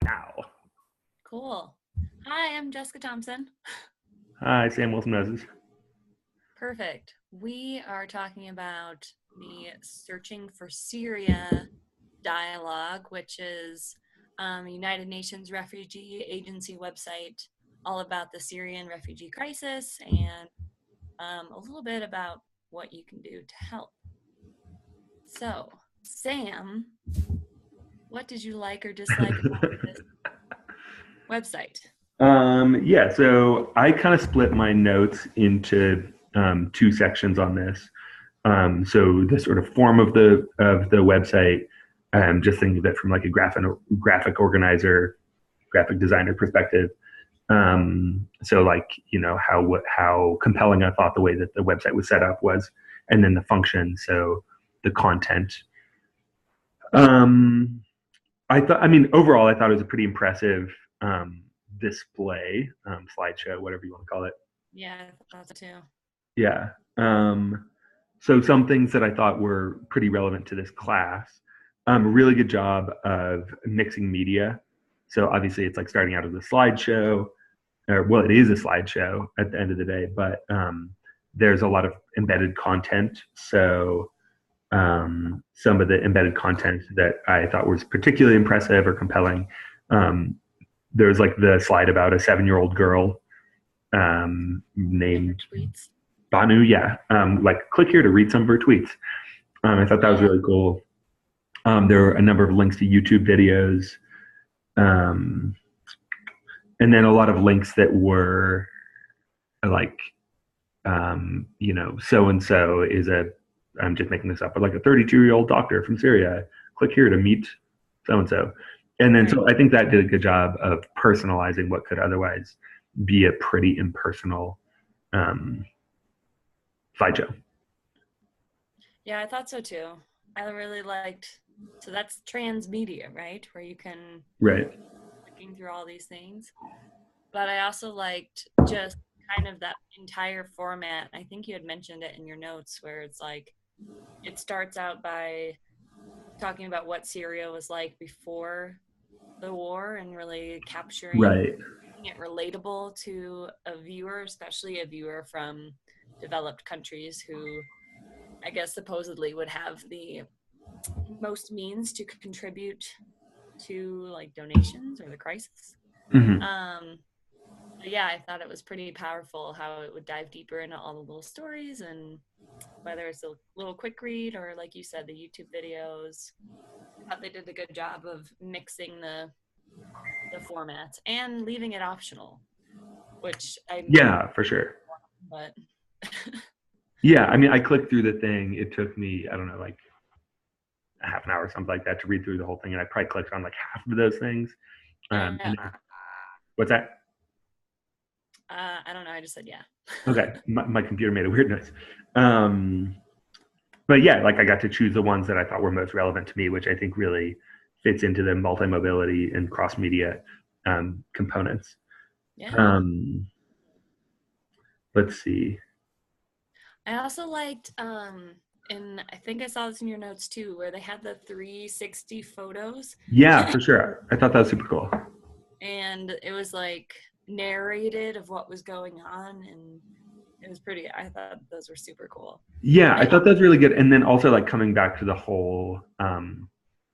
Now. Cool. Hi, I'm Jessica Thompson. Hi, Sam Wilson Moses. Perfect. We are talking about the Searching for Syria dialogue, which is United Nations Refugee Agency website, all about the Syrian refugee crisis and a little bit about what you can do to help. So, Sam, what did you like or dislike about this website? Yeah, so I kind of split my notes into two sections on this. So the sort of form of the website, just thinking of it from like a graphic organizer, graphic designer perspective. So like how compelling I thought the way that the website was set up was, and then the function, so the content. Um, overall, I thought it was a pretty impressive display, slideshow, whatever you want to call it. Yeah, I thought so too. Yeah. So some things that I thought were pretty relevant to this class. Really good job of mixing media. So obviously, it's like starting out as a slideshow, or well, it is a slideshow at the end of the day, but there's a lot of embedded content. So some of the embedded content that I thought was particularly impressive or compelling. There's like the slide about a 7-year-old girl named Tweets. Banu. Yeah, like click here to read some of her tweets. I thought that was really cool. There were a number of links to YouTube videos, and then a lot of links that were like, so and so is I'm just making this up, but like a 32-year-old doctor from Syria. Click here to meet so and so. And then, so I think that did a good job of personalizing what could otherwise be a pretty impersonal slideshow. Yeah, I thought so too. I really liked, so that's transmedia, right? Where you can Right. looking through all these things. But I also liked just kind of that entire format. I think you had mentioned it in your notes where it's like it starts out by talking about what Syria was like before the war and really capturing Right. it relatable to a viewer, especially a viewer from developed countries who I guess supposedly would have the most means to contribute to like donations or the crisis. Mm-hmm. But yeah, I thought it was pretty powerful how it would dive deeper into all the little stories and whether it's a little quick read or like you said, the YouTube videos. I thought they did a good job of mixing the formats and leaving it optional, which I Yeah, for sure. but Yeah, I mean, I clicked through the thing. It took me, I don't know, like a half an hour or something like that to read through the whole thing, and I probably clicked on like half of those things. yeah, And then, what's that? I don't know. I just said yeah. Okay, my computer made a weird noise. Um, but yeah, like I got to choose the ones that I thought were most relevant to me, which I think really fits into the multi-mobility and cross-media components. Yeah. Um, let's see. I also liked and I think I saw this in your notes too, where they had the 360 photos. Yeah, for sure. I thought that was super cool. And it was like narrated of what was going on and it was pretty, I thought those were super cool. Yeah, I thought that was really good. And then also like coming back to the whole,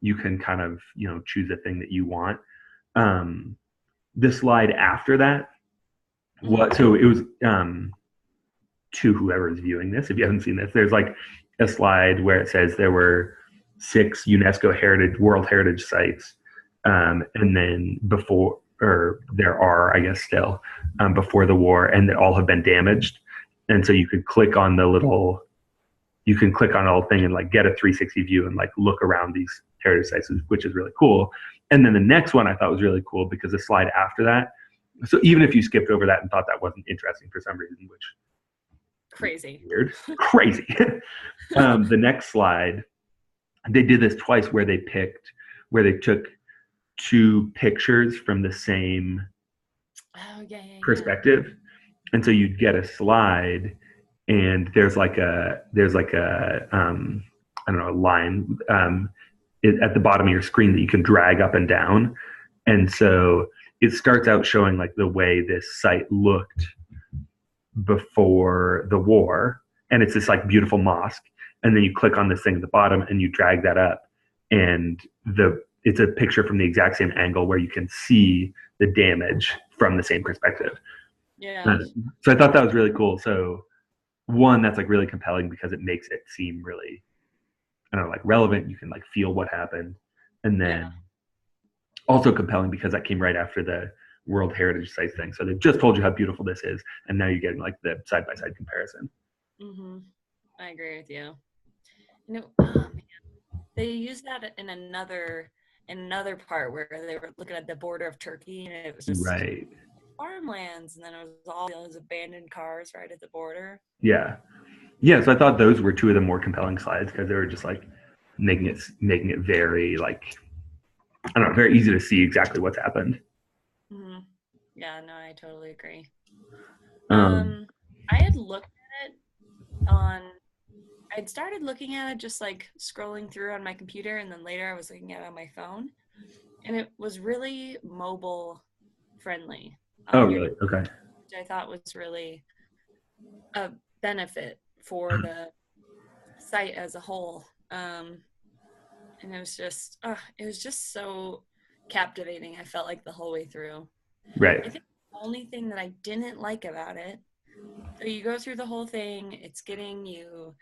you can kind of, choose a thing that you want. The slide after that, so it was to whoever is viewing this, if you haven't seen this, there's like a slide where it says there were 6 UNESCO World Heritage sites, and then there are, I guess, still before the war, and that all have been damaged. And so you can click on the little thing and like get a 360 view and like look around these heritage sites, which is really cool. And then the next one I thought was really cool because the slide after that. So even if you skipped over that and thought that wasn't interesting for some reason, which Crazy. weird, crazy. The next slide, they did this twice where they took 2 pictures from the same perspective. And so you'd get a slide and there's like a I don't know, a line at the bottom of your screen that you can drag up and down. And so it starts out showing like the way this site looked before the war, and it's this like beautiful mosque, and then you click on this thing at the bottom and you drag that up, and it's a picture from the exact same angle where you can see the damage from the same perspective. Yeah. So I thought that was really cool. So one, that's like really compelling because it makes it seem really, I don't know, like relevant. You can like feel what happened. And then also compelling because that came right after the World Heritage Sites thing. So they've just told you how beautiful this is, and now you're getting like the side by side comparison. I agree with you. You know, oh, man. They use that in another part where they were looking at the border of Turkey, and it was just Right. farmlands, and then it was all those abandoned cars right at the border. Yeah. Yeah. So I thought those were two of the more compelling slides because they were just like making it very like, I don't know, very easy to see exactly what's happened. Mm-hmm. Yeah, no, I totally agree. Um, I had looked at it on. I'd started looking at it just like scrolling through on my computer, and then later I was looking at it on my phone, and it was really mobile friendly. oh, You really? Okay. which I thought was really a benefit for the site as a whole. And it was just so captivating. I felt like the whole way through. Right. I think the only thing that I didn't like about it, so you go through the whole thing, it's getting you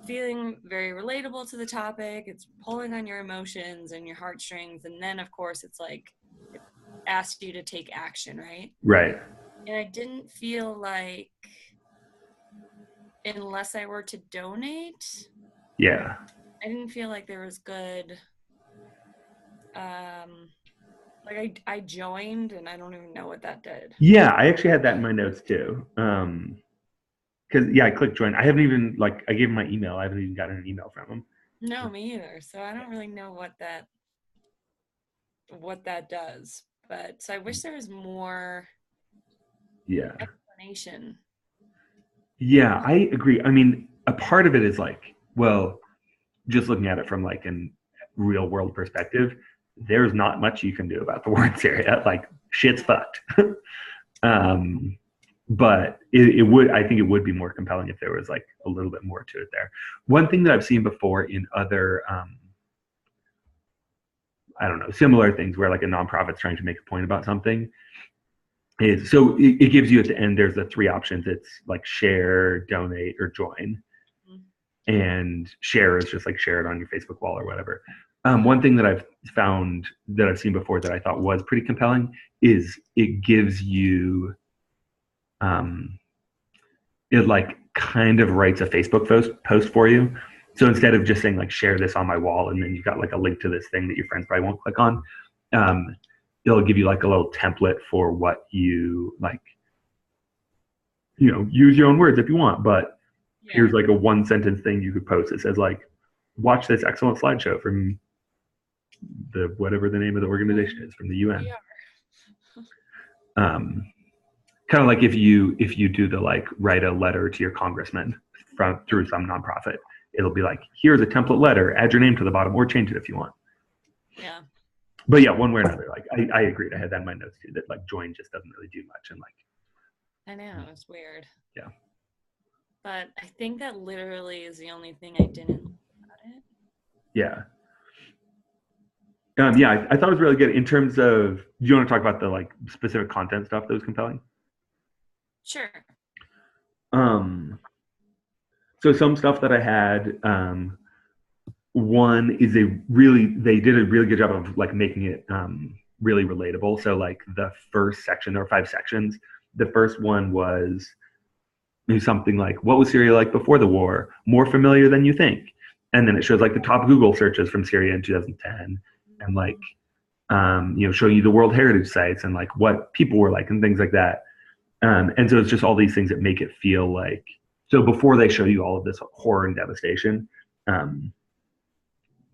feeling very relatable to the topic, it's pulling on your emotions and your heartstrings, and then of course it's like it asks you to take action, right? Right. And I didn't feel like unless I were to donate, Yeah. I didn't feel like there was good um like I joined and I don't even know what that did. Yeah. I actually had that in my notes too. Because yeah, I clicked join. I haven't even like I gave him my email. I haven't even gotten an email from him. No, me either. So I don't really know what that does. But so I wish there was more Yeah. explanation. Yeah, I agree. I mean, a part of it is like, well, just looking at it from like an real world perspective, there's not much you can do about the war in Syria. Like shit's fucked. um, but it would, I think it would be more compelling if there was like a little bit more to it there. One thing that I've seen before in other, I don't know, similar things where like a nonprofit's trying to make a point about something is so it gives you at the end, there's the three options. It's like share, donate, or join. Mm-hmm. And share is just like share it on your Facebook wall or whatever. One thing that I've found that I've seen before that I thought was pretty compelling is it gives you, um, it like kind of writes a Facebook post for you. So instead of just saying like share this on my wall and then you've got like a link to this thing that your friends probably won't click on, um, it'll give you like a little template for what you like, use your own words if you want, but here's like a one sentence thing you could post that says like, watch this excellent slideshow from the whatever the name of the organization is from the UN. Um, kind of like if you do the like write a letter to your congressman from through some nonprofit, it'll be like here's a template letter, add your name to the bottom or change it if you want. Yeah. But yeah, one way or another, like I agreed. I had that in my notes too that like join just doesn't really do much and like. I know, it's weird. Yeah. But I think that literally is the only thing I didn't like about it. Yeah. Yeah, I thought it was really good in terms of. Do you want to talk about the like specific content stuff that was compelling? Sure. Um, so some stuff that I had. One is they did a really good job of like making it really relatable. So like the first section, there were 5 sections. The first one was something like, "What was Syria like before the war? More familiar than you think." And then it shows like the top Google searches from Syria in 2010, and like showing you the World Heritage sites and like what people were like and things like that. And so it's just all these things that make it feel like so before they show you all of this horror and devastation, um,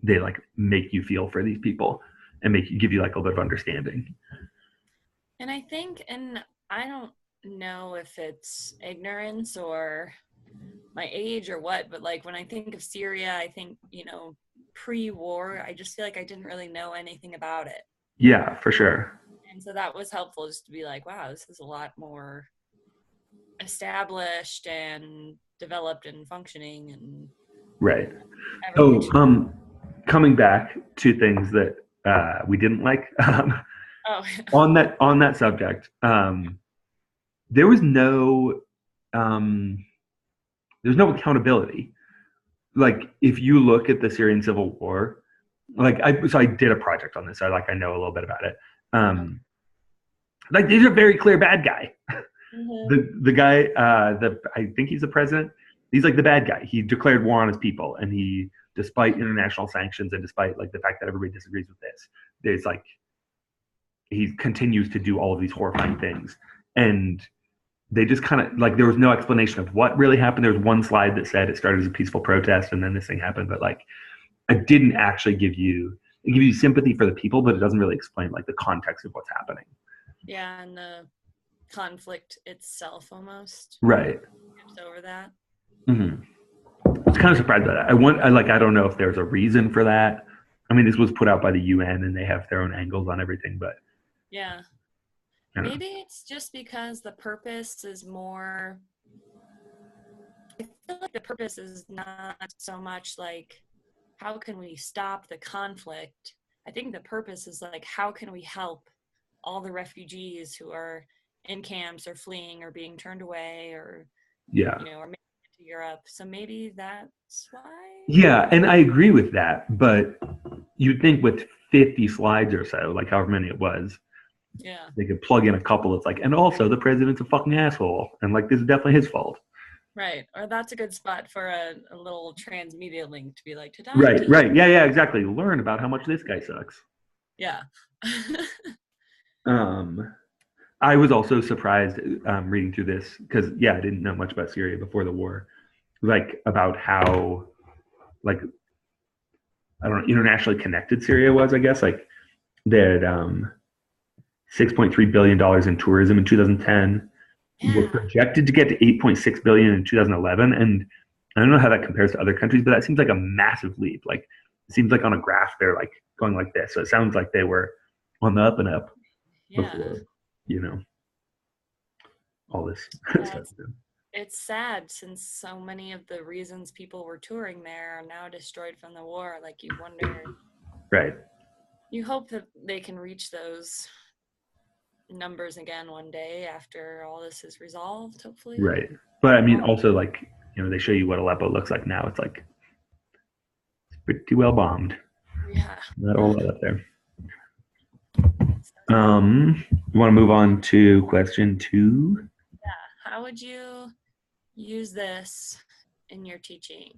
they like make you feel for these people and give you like a little bit of understanding. And I don't know if it's ignorance or my age or what, but like when I think of Syria, I think, pre-war, I just feel like I didn't really know anything about it. Yeah, for sure. And so that was helpful, just to be like, wow, this is a lot more established and developed and functioning and Right. everything Oh, should. coming back to things that we didn't like Oh. on that subject. There was no um, there's no accountability. Like if you look at the Syrian civil war, like I did a project on this. I know a little bit about it. Okay. Um, like there's a very clear bad guy. Hmm. The guy the I think he's the president. He's like the bad guy. He declared war on his people, and he, despite international sanctions and despite like the fact that everybody disagrees with this, there's like he continues to do all of these horrifying things, and they just kind of like there was no explanation of what really happened. There was one slide that said it started as a peaceful protest and then this thing happened, but like it didn't actually give you sympathy for the people, but it doesn't really explain like the context of what's happening. Yeah, and the conflict itself almost Right. skips over that. Mm-hmm. I was kind of surprised by that. I don't know if there's a reason for that. I mean, this was put out by the UN and they have their own angles on everything, but Yeah. I don't know. Maybe it's just because the purpose is more, I feel like the purpose is not so much like how can we stop the conflict. I think the purpose is like how can we help all the refugees who are in camps or fleeing or being turned away or Yeah. or making it to Europe. So maybe that's why. Yeah, and I agree with that, but you'd think with 50 slides or so, like however many it was, Yeah. they could plug in a couple. It's like, and also the president's a fucking asshole, and like this is definitely his fault. Right. Or that's a good spot for a little transmedia link to be like Right, to right, yeah, yeah, exactly. Learn about how much this guy sucks. yeah. Um, I was also surprised reading through this because yeah, I didn't know much about Syria before the war, like about how like I don't know internationally connected Syria was. I guess like they had $6.3 billion in tourism in 2010. We're Yeah. projected to get to 8.6 billion in 2011, and I don't know how that compares to other countries, but that seems like a massive leap. Like it seems like on a graph they're like going like this, so it sounds like they were on the up and up Yeah. before you know all this Yeah, stuff. it's sad since so many of the reasons people were touring there are now destroyed from the war. Like you wonder, Right, you hope that they can reach those numbers again one day after all this is resolved, hopefully. right. But I mean, also like they show you what Aleppo looks like now. It's like pretty well bombed. Yeah. Not a whole lot up there. So sad. You want to move on to question two? How would you use this in your teaching?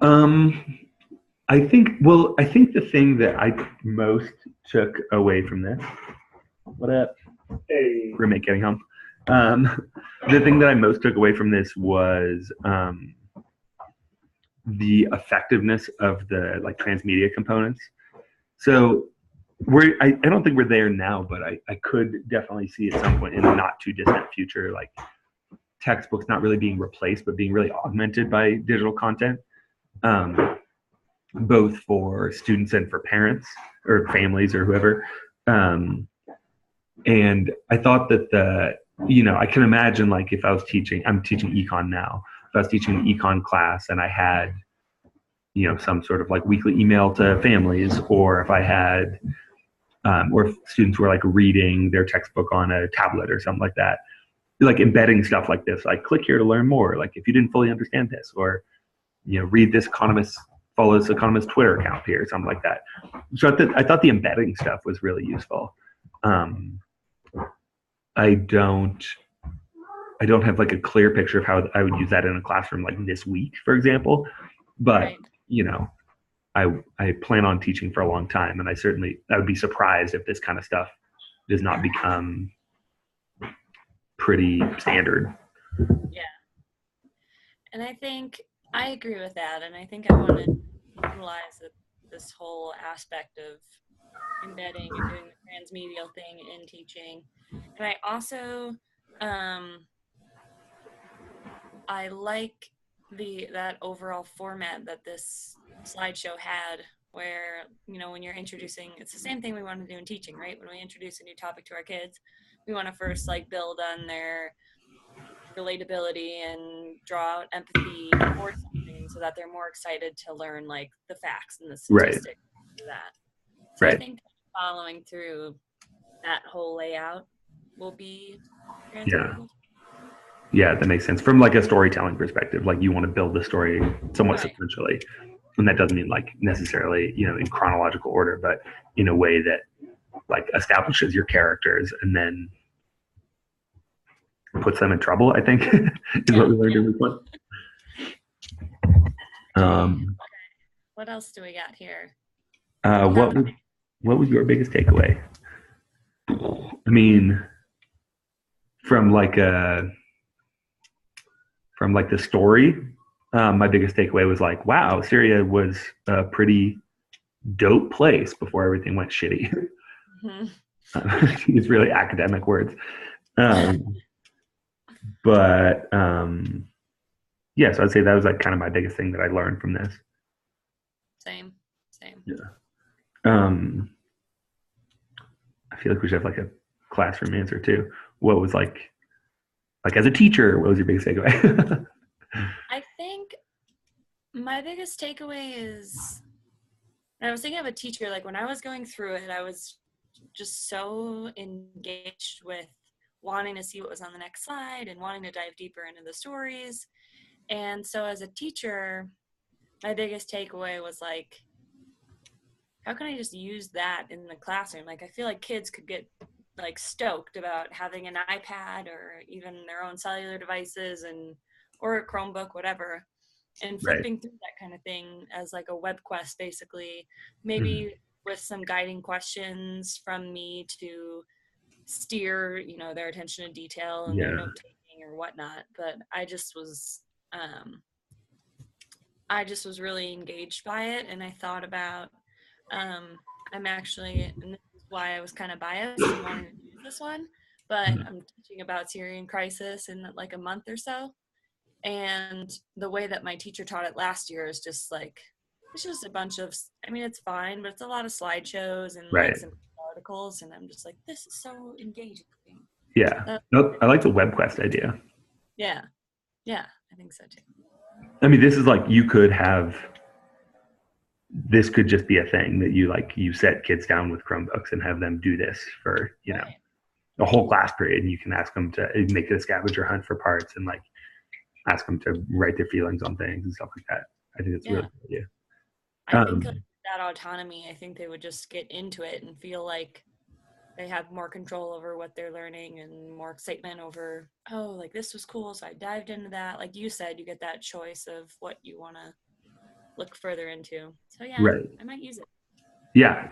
Um, I think the thing that I most took away from this, what up? Hey, roommate getting home. The thing that I most took away from this was the effectiveness of the like transmedia components. So I don't think we're there now, but I could definitely see at some point in the not too distant future, like textbooks not really being replaced, but being really augmented by digital content. Um, Both for students and for parents or families or whoever. Um, and I thought that I can imagine like if I was I'm teaching econ now. If I was teaching an econ class and I had, some sort of like weekly email to families, or if I had, or if students were like reading their textbook on a tablet or something like that, like embedding stuff like this, like click here to learn more. Like if you didn't fully understand this, or read this economist, follow this economist Twitter account here, or something like that. So I thought the embedding stuff was really useful. Um, I don't I don't have like a clear picture of how I would use that in a classroom like this week, for example. But Right. you know, I plan on teaching for a long time, and I would be surprised if this kind of stuff does not become pretty standard. Yeah. And I think I agree with that. And I think I want to utilize this whole aspect of embedding and doing the transmedial thing in teaching. And I also, I like that overall format that this slideshow had where, you know, when you're introducing, it's the same thing we want to do in teaching, right? When we introduce a new topic to our kids, we want to first like build on their relatability and draw out empathy for something so that they're more excited to learn like the facts and the Right. statistics of that. So I think following through that whole layout will be transferable. Yeah, that makes sense. From like a storytelling perspective, like you want to build the story somewhat sequentially. And that doesn't mean like necessarily, you know, in chronological order, but in a way that like establishes your characters and then puts them in trouble, I think is what we learned in week one. Okay. What else do we got here? What was your biggest takeaway? I mean, from like the story, my biggest takeaway was like, wow, Syria was a pretty dope place before everything went shitty. It's really academic words. But yeah, so I'd say that was like kind of my biggest thing that I learned from this. Same. Yeah. I feel like we should have like a classroom answer too. What was like as a teacher, what was your biggest takeaway? I think my biggest takeaway is, and I was thinking of a teacher, like when I was going through it, I was just so engaged with wanting to see what was on the next slide and wanting to dive deeper into the stories. And so as a teacher, my biggest takeaway was like, how can I just use that in the classroom? Like, I feel like kids could get like stoked about having an iPad or even their own cellular devices or a Chromebook, whatever, and flipping through that kind of thing as like a web quest, basically, maybe with some guiding questions from me to steer, you know, their attention to detail and their note taking or whatnot. But I just was really engaged by it, and I thought about I'm actually, and this is why I was kind of biased and wanting to use this one, but I'm teaching about Syrian crisis in like a month or so. And the way that my teacher taught it last year is just like, it's just a bunch of, I mean, it's fine, but it's a lot of slideshows and like some articles. And I'm just like, this is so engaging. Yeah. Nope. I like the web quest idea. Yeah. Yeah. I think so too. I mean, this is like, this could just be a thing that you set kids down with Chromebooks and have them do this for, you know, a whole class period. And you can ask them to make it a scavenger hunt for parts and like ask them to write their feelings on things and stuff like that. I think it's really good idea. I think that autonomy, I think they would just get into it and feel like they have more control over what they're learning and more excitement over, oh, like this was cool, so I dived into that. Like you said, you get that choice of what you want to look further into. So yeah, I might use it. Yeah.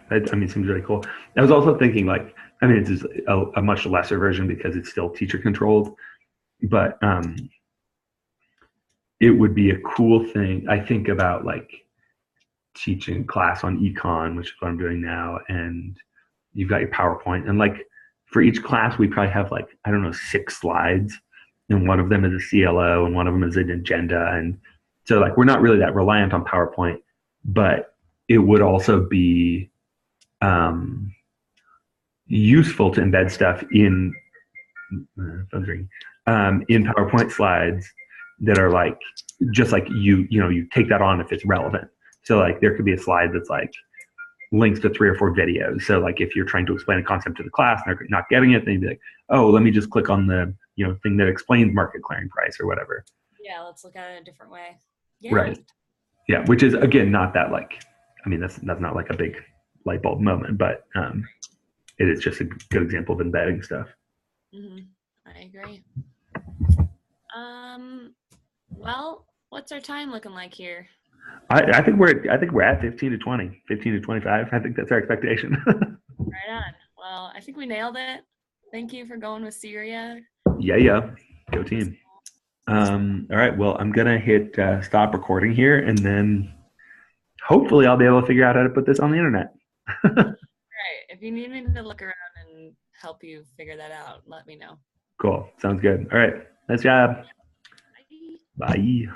I mean, it seems really cool. I was also thinking like, I mean, it's a much lesser version because it's still teacher controlled, but it would be a cool thing. I think about like teaching class on econ, which is what I'm doing now, and you've got your PowerPoint, and like for each class we probably have like, I don't know, 6 slides, and one of them is a CLO and one of them is an agenda, and so like we're not really that reliant on PowerPoint, but it would also be useful to embed stuff in PowerPoint slides that are like, just like you take that on if it's relevant. So like there could be a slide that's like links to 3 or 4 videos. So like if you're trying to explain a concept to the class and they're not getting it, then you'd be like, oh, let me just click on the thing that explains market clearing price or whatever. Yeah, let's look at it a different way. Yeah. Right. Yeah, which is again not that like, I mean that's not like a big light bulb moment, but it is just a good example of embedding stuff. I agree. Well, what's our time looking like here? I think we're at 15 to 20, 15 to 25. I think that's our expectation. Right on. Well, I think we nailed it. Thank you for going with Syria. Yeah. Go team. All right. Well, I'm going to hit stop recording here, and then hopefully I'll be able to figure out how to put this on the internet. Right. If you need me to look around and help you figure that out, let me know. Cool. Sounds good. All right. Nice job. Bye. Bye.